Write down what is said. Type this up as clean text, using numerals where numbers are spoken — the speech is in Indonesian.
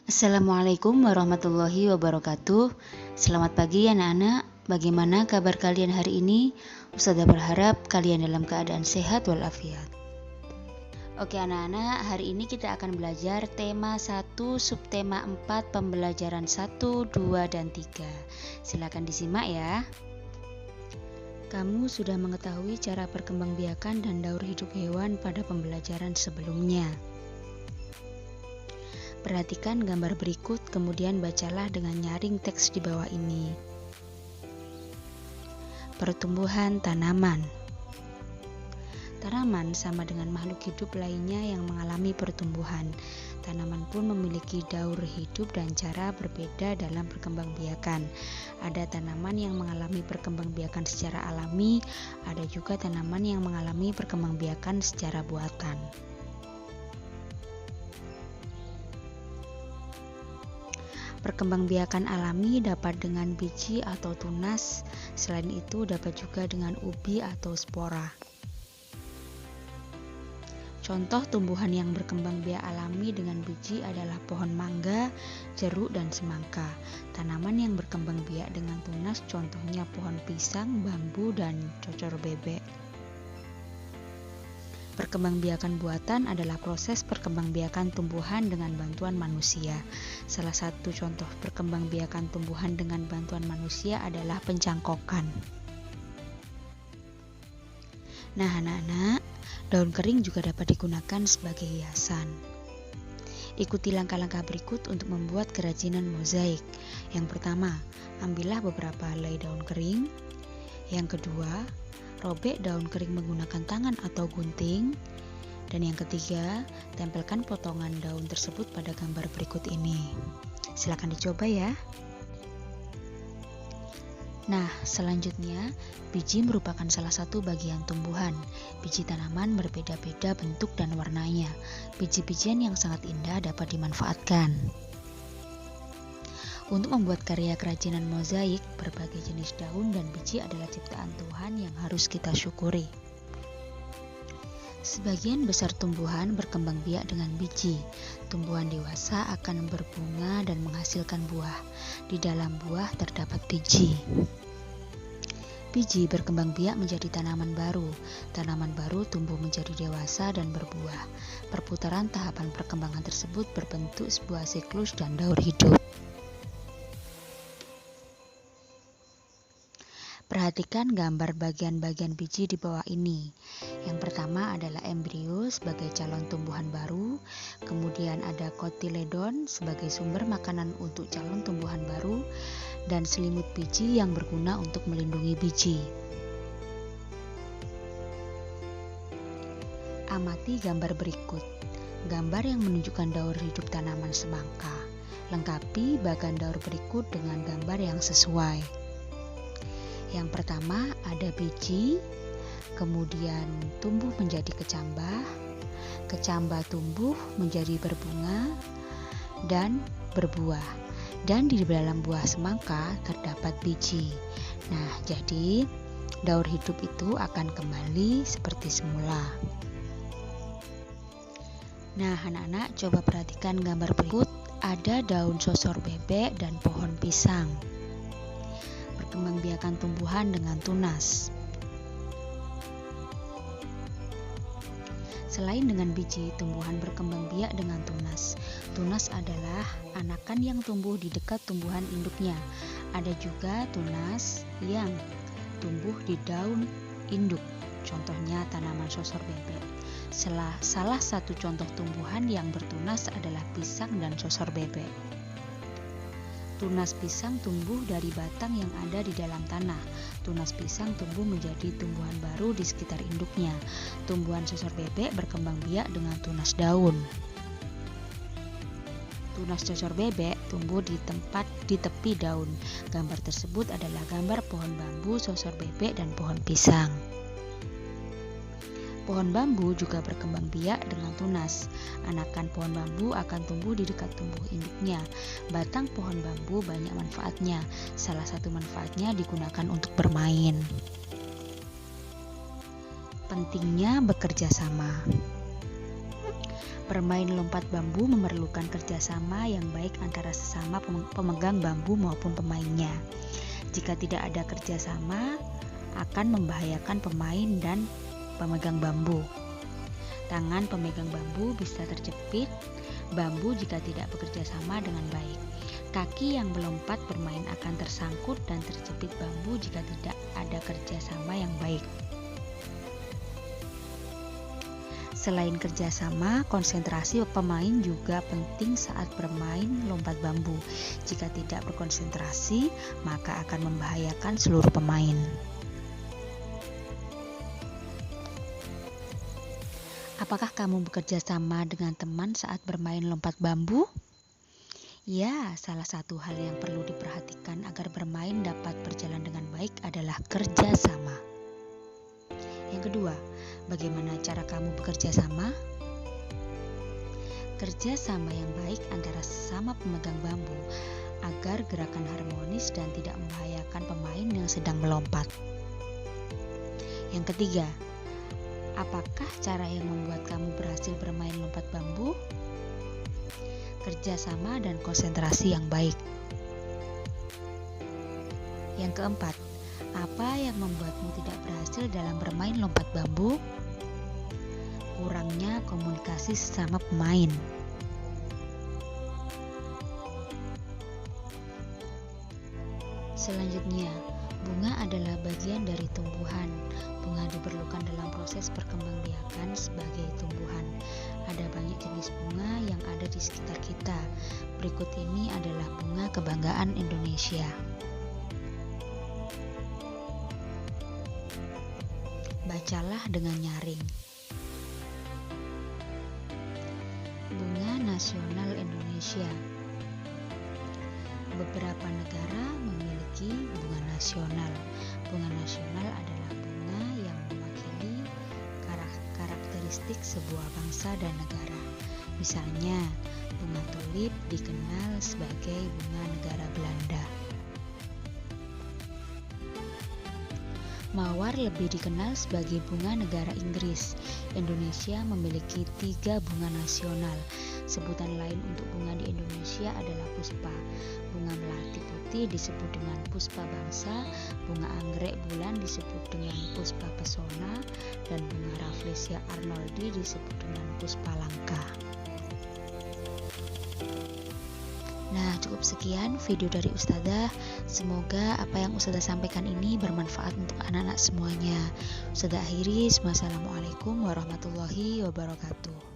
Assalamualaikum warahmatullahi wabarakatuh. Selamat pagi anak-anak. Bagaimana kabar kalian hari ini? Ustazah berharap kalian dalam keadaan sehat walafiat. Oke anak-anak, hari ini kita akan belajar tema 1, subtema 4, pembelajaran 1, 2, dan 3. Silakan disimak ya. Kamu sudah mengetahui cara perkembangbiakan dan daur hidup hewan pada pembelajaran sebelumnya. Perhatikan gambar berikut, kemudian bacalah dengan nyaring teks di bawah ini. Pertumbuhan tanaman. Tanaman sama dengan makhluk hidup lainnya yang mengalami pertumbuhan. Tanaman pun memiliki daur hidup dan cara berbeda dalam perkembangbiakan. Ada tanaman yang mengalami perkembangbiakan secara alami, ada juga tanaman yang mengalami perkembangbiakan secara buatan. Perkembangbiakan alami dapat dengan biji atau tunas, selain itu dapat juga dengan ubi atau spora. Contoh tumbuhan yang berkembang biak alami dengan biji adalah pohon mangga, jeruk, dan semangka. Tanaman yang berkembang biak dengan tunas contohnya pohon pisang, bambu, dan cocor bebek. Perkembangbiakan buatan adalah proses perkembangbiakan tumbuhan dengan bantuan manusia. Salah satu contoh perkembangbiakan tumbuhan dengan bantuan manusia adalah pencangkokan. Nah anak-anak, daun kering juga dapat digunakan sebagai hiasan. Ikuti langkah-langkah berikut untuk membuat kerajinan mozaik. Yang pertama, ambillah beberapa helai daun kering. Yang kedua, robek daun kering menggunakan tangan atau gunting. Dan yang ketiga, tempelkan potongan daun tersebut pada gambar berikut ini. Silakan dicoba ya. Nah, selanjutnya, biji merupakan salah satu bagian tumbuhan. Biji tanaman berbeda-beda bentuk dan warnanya. Biji-bijian yang sangat indah dapat dimanfaatkan. Untuk membuat karya kerajinan mozaik, berbagai jenis daun dan biji adalah ciptaan Tuhan yang harus kita syukuri. Sebagian besar tumbuhan berkembang biak dengan biji. Tumbuhan dewasa akan berbunga dan menghasilkan buah. Di dalam buah terdapat biji. Biji berkembang biak menjadi tanaman baru. Tanaman baru tumbuh menjadi dewasa dan berbuah. Perputaran tahapan perkembangan tersebut berbentuk sebuah siklus dan daur hidup. Perhatikan gambar bagian-bagian biji di bawah ini. Yang pertama adalah embrio sebagai calon tumbuhan baru, kemudian ada kotiledon sebagai sumber makanan untuk calon tumbuhan baru, dan selimut biji yang berguna untuk melindungi biji. Amati gambar berikut. Gambar yang menunjukkan daur hidup tanaman semangka. Lengkapi bagan daur berikut dengan gambar yang sesuai. Yang pertama ada biji, kemudian tumbuh menjadi kecambah, kecambah tumbuh menjadi berbunga dan berbuah. Dan di dalam buah semangka terdapat biji. Nah, jadi daur hidup itu akan kembali seperti semula. Nah, anak-anak coba perhatikan gambar berikut. Ada daun sosor bebek dan pohon pisang. Perkembangbiakan tumbuhan dengan tunas. Selain dengan biji, tumbuhan berkembang biak dengan tunas. Tunas adalah anakan yang tumbuh di dekat tumbuhan induknya. Ada juga tunas yang tumbuh di daun induk. Contohnya tanaman sosor bebek. Salah satu contoh tumbuhan yang bertunas adalah pisang dan sosor bebek. Tunas pisang tumbuh dari batang yang ada di dalam tanah. Tunas pisang tumbuh menjadi tumbuhan baru di sekitar induknya. Tumbuhan sosor bebek berkembang biak dengan tunas daun. Tunas sosor bebek tumbuh di tepi daun. Gambar tersebut adalah gambar pohon bambu, sosor bebek, dan pohon pisang. Pohon bambu juga berkembang biak dengan tunas. Anakan pohon bambu akan tumbuh di dekat tumbuh induknya. Batang pohon bambu banyak manfaatnya. Salah satu manfaatnya digunakan untuk bermain. Pentingnya bekerja sama. Bermain lompat bambu memerlukan kerjasama yang baik antara sesama pemegang bambu maupun pemainnya. Jika tidak ada kerjasama, akan membahayakan pemain dan pemegang bambu. Tangan pemegang bambu bisa terjepit bambu jika tidak bekerja sama dengan baik. Kaki yang melompat bermain akan tersangkut dan terjepit bambu jika tidak ada kerjasama yang baik. Selain kerjasama, konsentrasi pemain juga penting saat bermain lompat bambu. Jika tidak berkonsentrasi, maka akan membahayakan seluruh pemain. Apakah kamu bekerja sama dengan teman saat bermain lompat bambu? Ya, salah satu hal yang perlu diperhatikan agar bermain dapat berjalan dengan baik adalah kerja sama. Yang kedua, bagaimana cara kamu bekerja sama? Kerja sama yang baik antara sesama pemegang bambu agar gerakan harmonis dan tidak membahayakan pemain yang sedang melompat. Yang ketiga, apakah cara yang membuat kamu berhasil bermain lompat bambu? Kerja sama dan konsentrasi yang baik. Yang keempat, apa yang membuatmu tidak berhasil dalam bermain lompat bambu? Kurangnya komunikasi sesama pemain. Selanjutnya, bunga adalah bagian dari tumbuhan. Bunga diperlukan dalam proses perkembangbiakan sebagai tumbuhan. Ada banyak jenis bunga yang ada di sekitar kita. Berikut ini adalah bunga kebanggaan Indonesia. Bacalah dengan nyaring. Bunga nasional Indonesia. Beberapa negara memiliki bunga nasional. Bunga nasional adalah bunga yang mewakili karakteristik sebuah bangsa dan negara. Misalnya, bunga tulip dikenal sebagai bunga negara Belanda. Mawar lebih dikenal sebagai bunga negara Inggris. Indonesia memiliki 3 bunga nasional. Sebutan lain untuk bunga di Indonesia adalah puspa. Bunga melati putih disebut dengan puspa bangsa, bunga anggrek bulan disebut dengan puspa pesona, dan bunga Rafflesia arnoldi disebut dengan puspa langka. Nah, cukup sekian video dari Ustadzah. Semoga apa yang Ustadzah sampaikan ini bermanfaat untuk anak-anak semuanya. Ustadzah akhiri, wassalamualaikum warahmatullahi wabarakatuh.